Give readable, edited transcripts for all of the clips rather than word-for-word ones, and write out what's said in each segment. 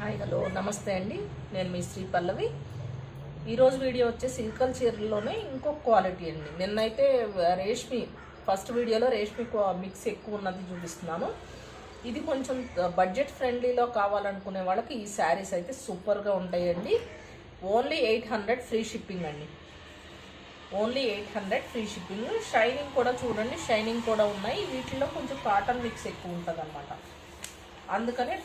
Hi hello నమస్తే అండి. నేను మీ శ్రీ పల్లవి. ఈరోజు వీడియో వచ్చేసి సిల్కల్ చీరల్లోనే ఇంకొక క్వాలిటీ అండి. నిన్నైతే రేష్మి ఫస్ట్ వీడియోలో రేష్మి మిక్స్ ఎక్కువ ఉన్నది చూపిస్తున్నాను. ఇది కొంచెం బడ్జెట్ ఫ్రెండ్లీలో కావాలనుకునే వాళ్ళకి ఈ శారీస్ అయితే సూపర్గా ఉంటాయండి. ఓన్లీ 800 ఫ్రీ షిప్పింగ్ అండి. Only 800 free shipping. షైనింగ్ కూడా చూడండి, షైనింగ్ కూడా ఉన్నాయి. వీటిలో కొంచెం కాటన్ మిక్స్ ఎక్కువ ఉంటుంది అన్నమాట, అందుకనే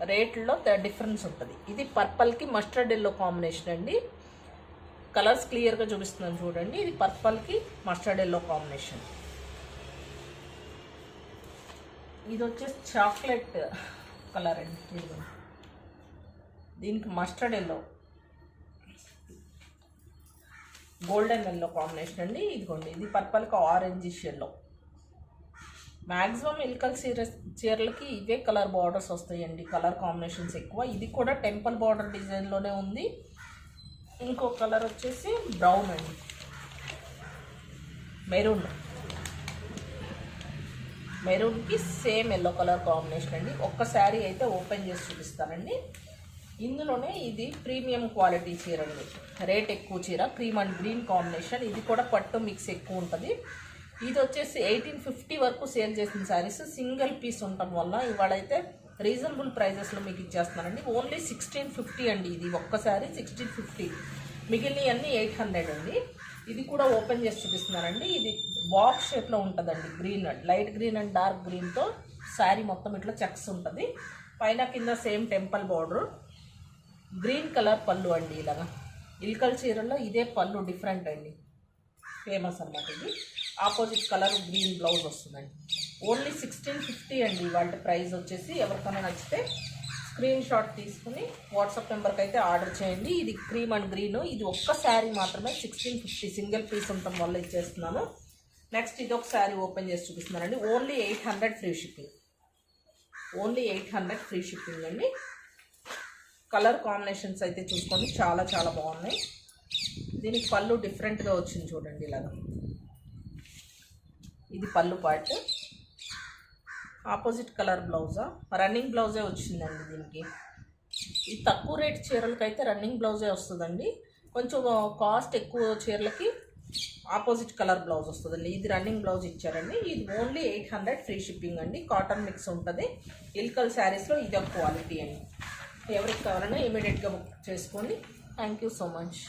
రేట్లో డిఫరెన్స్ ఉంటుంది. ఇది పర్పల్కి మస్టర్డ్ ఎల్లో కాంబినేషన్ అండి. కలర్స్ క్లియర్గా చూపిస్తున్నాను చూడండి. ఇది పర్పల్కి మస్టర్డ్ ఎల్లో కాంబినేషన్. ఇది వచ్చేసి చాక్లెట్ కలర్ అండి. దీనికి mustard yellow, golden yellow combination అండి. ఇదిగోండి, ఇది పర్పల్కి ఆరెంజిష్ ఎల్లో. మ్యాక్సిమం ఇల్కల్ చీరలకి ఇవే కలర్ బార్డర్స్ వస్తాయండి, కలర్ కాంబినేషన్స్ ఎక్కువ. ఇది కూడా టెంపుల్ బార్డర్ డిజైన్లోనే ఉంది. ఇంకో కలర్ వచ్చేసి బ్రౌన్ అండి, మెరూన్కి సేమ్ ఎల్లో కలర్ కాంబినేషన్ అండి. ఒక్క శారీ అయితే ఓపెన్ చేసి చూపిస్తానండి. ఇందులోనే ఇది ప్రీమియం క్వాలిటీ చీర అండి, రేట్ ఎక్కువ చీర, క్రీమ్ అండ్ గ్రీన్ కాంబినేషన్. ఇది కూడా పట్టు మిక్స్ ఎక్కువ ఉంటుంది. ఇది వచ్చేసి 1850 వరకు సేల్ చేసిన శారీస్, సింగిల్ పీస్ ఉండటం వల్ల ఇవాళైతే రీజనబుల్ ప్రైజెస్లో మీకు ఇచ్చేస్తున్నానండి. ఓన్లీ 1650 అండి. ఇది ఒక్క శారీ 1650, మిగిలినవన్నీ 800 అండి. ఇది కూడా ఓపెన్ చేసి చూపిస్తున్నానండి. ఇది బాక్స్ షేప్లో ఉంటుందండి, green, light green and dark గ్రీన్తో శారీ మొత్తం ఇట్లా చెక్స్ ఉంటుంది. పైన కింద same temple border, green colour పళ్ళు అండి. ఇలాగా ఇల్కల్ చీరల్లో ఇదే పళ్ళు డిఫరెంట్ అండి, ఫేమస్ అన్నమాట. ఇది ఆపోజిట్ కలర్ గ్రీన్ బ్లౌజ్ వస్తుందండి. ఓన్లీ 1650 అండి వాటి ప్రైస్ వచ్చేసి. ఎవరికైనా నచ్చితే స్క్రీన్ షాట్ తీసుకుని వాట్సాప్ నెంబర్కి అయితే ఆర్డర్ చేయండి. ఇది క్రీమ్ అండ్ గ్రీన్. ఇది ఒక్క శారీ మాత్రమే 1650, సింగిల్ పీస్ ఉండటం వల్ల ఇచ్చేస్తున్నాను. నెక్స్ట్ ఇది ఒక శారీ ఓపెన్ చేసి చూపిస్తున్నానండి. Only 800 free shipping. Only 800 free shipping అండి. కలర్ కాంబినేషన్స్ అయితే చూసుకోండి, చాలా చాలా బాగున్నాయి. దీనికి పళ్ళు డిఫరెంట్గా వచ్చింది చూడండి. ఇలాగా ఇది పళ్ళు పార్ట్, ఆపోజిట్ కలర్ బ్లౌజా, రన్నింగ్ బ్లౌజే వచ్చిందండి దీనికి. ఇది తక్కువ రేట్ చీరలకైతే రన్నింగ్ బ్లౌజే వస్తుందండి. కొంచెం కాస్ట్ ఎక్కువ చీరలకి ఆపోజిట్ కలర్ బ్లౌజ్ వస్తుందండి. ఇది రన్నింగ్ బ్లౌజ్ ఇచ్చారండి. ఇది ఓన్లీ 800 ఫ్రీ షిప్పింగ్ అండి. కాటన్ మిక్స్ ఉంటుంది. ఇల్కల్ శారీస్లో ఇది ఒక క్వాలిటీ అండి. ఎవరికి కావాలన్నా ఇమీడియట్గా బుక్ చేసుకోండి. Thank you so much.